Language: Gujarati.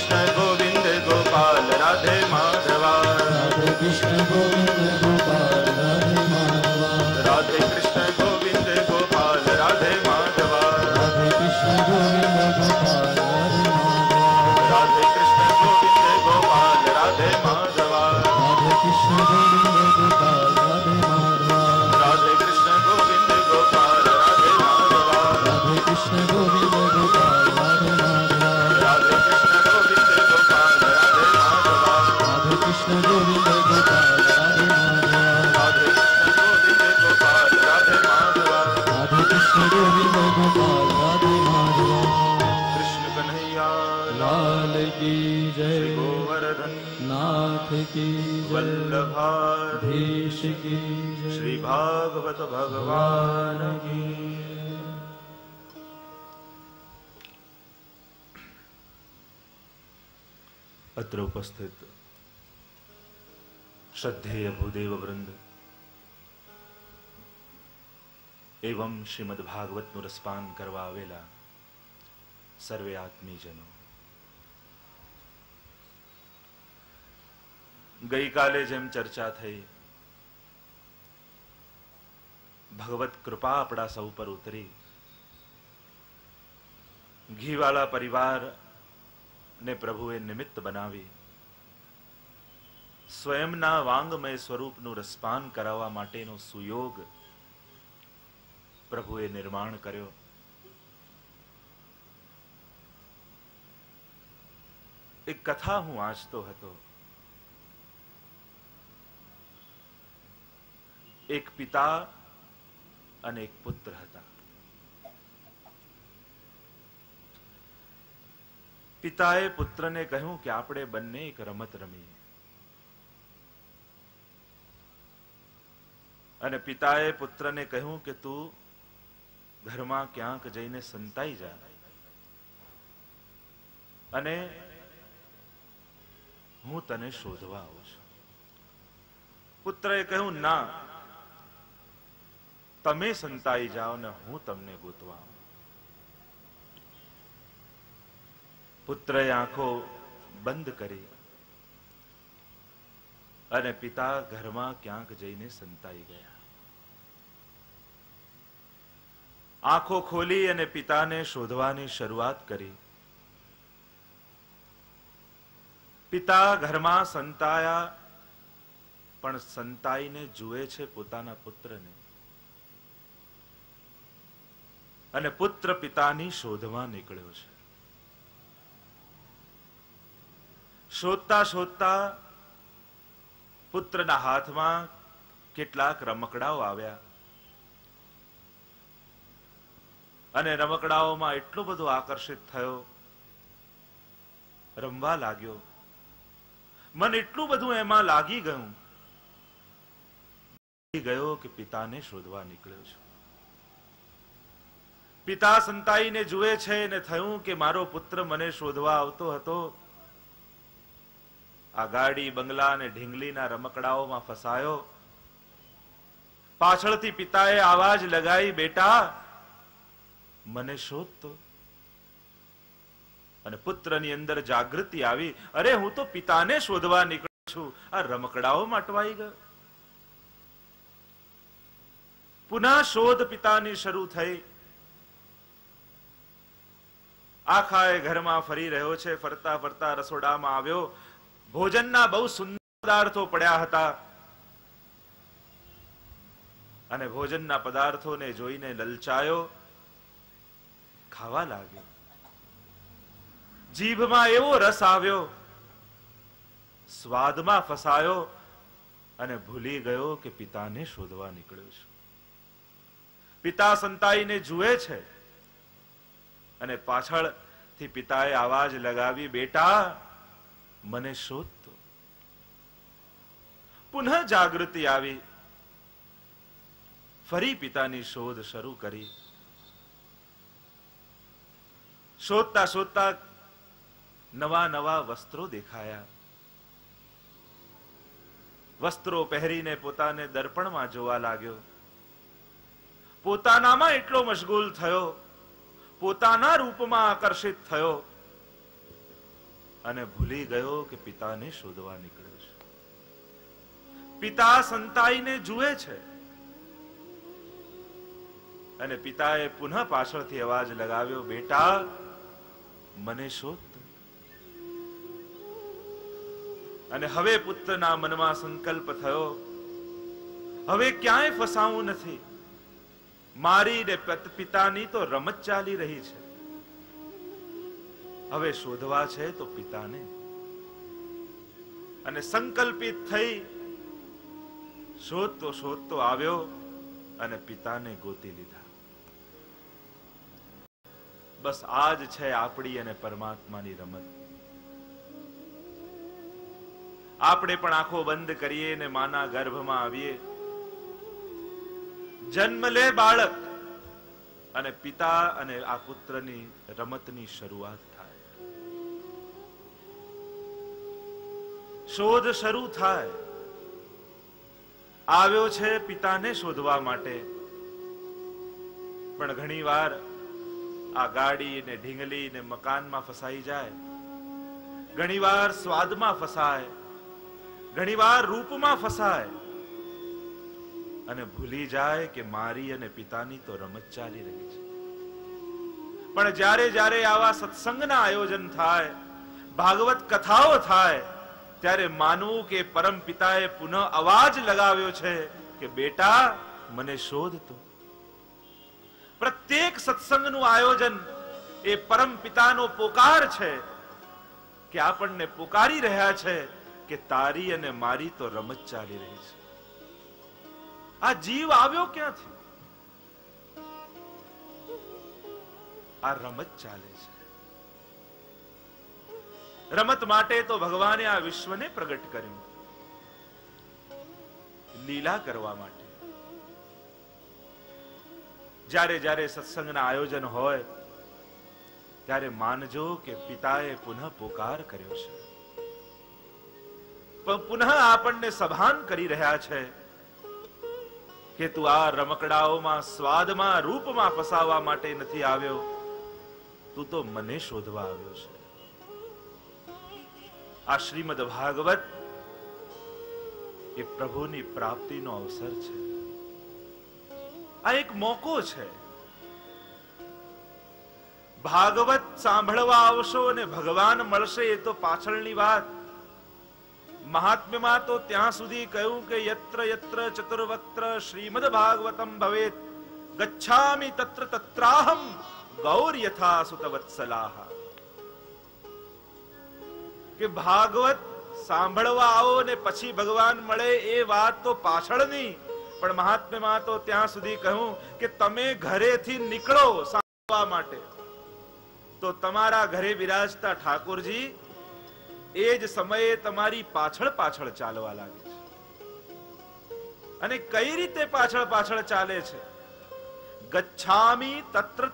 कृष्ण गोविंद गोपाल राधे माधवा, राधे कृष्ण गोविंद गोपाल राधे माधवा, राधे कृष्ण गोविंद गोपाल राधे माधवा, राधे कृष्ण गोविंद गोपाल राधे माधवा, राधे कृष्ण गोविंद गोपाल राधे माधवा, राधे कृष्ण गोविंद गोपाल राधे माधवा, राधे कृष्ण गोविंद गोपाल राधे माधवा, राधे कृष्ण गोविंद गोपाल राधे माधवा, राधे कृष्ण गोविंद गोपाल राधे माधवा, राधे कृष्ण गोविंद गोपाल राधे माधवा, राधे कृष्ण गोविंद गोपाल राधे माधवा, राधे कृष्ण गोविंद गोपाल राधे माधवा। कृष्ण कन्हैया लाल की जय, श्री गोवर्धन नाथ की जय, वल्लभाधीश धीश की जय, श्री भागवत भगवान की। अत्र उपस्थित श्रद्धेय भूदेव वृंद एवं श्रीमद् भागवत નું રસપાન કરવા આવેલા સર્વે આત્મીજનો, ગઈકાલે જેમ ચર્ચા થઈ, ભગવત કૃપા આપણા સૌ પર ઉતરી, ઘીવાળા પરિવાર ને પ્રભુએ નિમિત્ત બનાવી સ્વયંના વાંગમય સ્વરૂપનું રસપાન કરાવવા માટેનો સુયોગ પ્રભુએ નિર્માણ કર્યો. એક કથા હું વાંચતો હતો. એક પિતા અને એક પુત્ર હતા. પિતાએ પુત્રને કહ્યું કે આપણે બંને એક રમત રમીએ. અને પિતાએ પુત્રને કહ્યું કે તું ઘરમાં ક્યાંક જઈને સંતાઈ જા અને હું તને શોધવા આવું છું. પુત્રએ કહ્યું ના, તમે સંતાઈ જાઓ ને હું તમને ગોતવા આવું. પુત્રએ આંખો બંધ કરી અને પિતા ઘરમાં ક્યાંક જઈને સંતાઈ ગયા. આંખો ખોલી અને પિતાને શોધવાની શરૂઆત કરી. પિતા ઘરમાં સંતાયા, પણ સંતાઈને જુએ છે પોતાના પુત્રને, અને પુત્ર પિતાની શોધમાં નીકળ્યો છે. શોધતા શોધતા પુત્રના હાથમાં કેટલાક રમકડાઓ આવ્યા અને રમકડાઓમાં એટલો બધો આકર્ષિત થયો, રમવા લાગ્યો. મન એટલું બધું એમાં લાગી ગયો કે પિતાને શોધવા નીકળ્યો છું. પિતા સંતાઈને જુએ છે ને થયું કે મારો પુત્ર મને શોધવા આવતો હતો. આ ગાડી, બંગલા અને ઢીંગલીના રમકડાઓમાં ફસાયો. પાછળથી પિતાએ આવાજ લગાઈ, બેટા મને શોધતો. અને પુત્રની અંદર જાગૃતિ આવી, અરે હું તો પિતાને શોધવા નીકળ્યો છું, આ રમકડાઓમાં અટવાઈ ગયો. પુનઃ શોધ પિતાની શરૂ થઈ. આખા એ ઘરમાં ફરી રહ્યો છે. ફરતા ફરતા રસોડામાં આવ્યો. ભોજનના બહુ સુંદર પદાર્થો પડ્યા હતા અને ભોજનના પદાર્થોને જોઈને લલચાયો, ખાવા લાગ્યો. જીભમાં એવો રસ આવ્યો, સ્વાદમાં ફસાયો અને ભૂલી ગયો કે પિતાને શોધવા નીકળ્યો છું. પિતા સંતાઈને જુએ છે અને પાછળથી પિતાએ આવાજ લગાવી, બેટા મને શોધતો. પુનઃ જાગૃતિ આવી. ફરી પિતાની શોધ શરૂ કરી. શોધતા શોધતા નવા નવા વસ્ત્રો દેખાયા. વસ્ત્રો પહેરીને પોતાને દર્પણમાં જોવા લાગ્યો. પોતાનામાં એટલો મશગુલ થયો, પોતાના રૂપમાં આકર્ષિત થયો અને ભૂલી ગયો કે પિતાને શોધવા નીકળ્યો છે. પિતા સંતાઈને જુએ છે અને પિતાએ પુનઃ પાછળથી અવાજ લગાવ્યો, બેટા મને શોધ. અને હવે પુત્રના મનમાં સંકલ્પ થયો, હવે ક્યાંય ફસાવું નથી. મારી ને પિતાની તો રમત ચાલી રહી છે. હવે શોધવા છે તો પિતાને. અને સંકલ્પિત થઈ શોધતો આવ્યો અને પિતાને ગોતી લીધા. બસ આ જ છે આપણી અને પરમાત્માની રમત. આપણે પણ આંખો બંધ કરીએ ને માના ગર્ભમાં આવીએ, જન્મ લે બાળક અને પિતા અને આ પુત્રની રમતની શરૂઆત થાય. શોધ શરૂ થાય. આવ્યો છે પિતાને શોધવા માટે, પણ ઘણી વાર આ ગાડી ને ઢીંગલી ને મકાનમાં ફસાઈ જાય, ઘણી વાર સ્વાદમાં ફસાય, ઘણી વાર રૂપમાં ફસાય અને ભૂલી જાય કે મારી અને પિતાની તો રમત ચાલી રહી છે. પણ જ્યારે જ્યારે આવા સત્સંગના આયોજન થાય, ભાગવત કથાઓ થાય, ત્યારે માનવું કે પરમ પિતાએ પુનઃ અવાજ લગાવ્યો છે કે બેટા મને શોધતો. પ્રત્યેક સત્સંગનું આયોજન એ પરમ પિતાનો પોકાર છે કે આપણને પોકારી રહ્યા છે કે તારી અને મારી તો રમત ચાલી રહી છે. આ જીવ આવ્યો ક્યાંથી? આ રમત ચાલે છે. રમત માટે તો ભગવાને આ વિશ્વને પ્રગટ કર્યું, લીલા કરવા માટે. જ્યારે જ્યારે સત્સંગના આયોજન હોય ત્યારે માનજો કે પિતાએ પુનઃ પોકાર કર્યો છે, પુનઃ આપણને સભાન કરી રહ્યા છે કે તું આ રમકડાઓમાં, સ્વાદમાં, રૂપમાં ફસાવા માટે નથી આવ્યો, તું તો મને શોધવા આવ્યો છે. આ શ્રીમદ ભાગવત એ પ્રભુની પ્રાપ્તિનો અવસર છે. આ એક મોકો છે. ભાગવત સાંભળવા આવશો અને ભગવાન મળશે એ તો પાછળની વાત. મહાત્મ્યમાં તો ત્યાં સુધી કહ્યું કે યત્ર યત્ર ચતુર્વક્ત્ર શ્રીમદ ભાગવતમ ભવેત ગચ્છામિ તત્ર તત્રાહમ ગૌર યથા સુતવત્સલાહ. કે ભાગવત સાંભળવા આવો ને પછી ભગવાન મળે એ વાત તો પાછળની, પણ મહાત્મ્યમાં તો ત્યાં સુધી કહ્યું કે તમે ઘરેથી નીકળો સાંભળવા માટે તો તમારા ઘરે બિરાજતા ઠાકોરજી એ જ સમયે તમારી પાછળ પાછળ ચાલવા લાગે છે. અને કઈ રીતે પાછળ પાછળ ચાલે છે? ગચ્છામિ તત્ર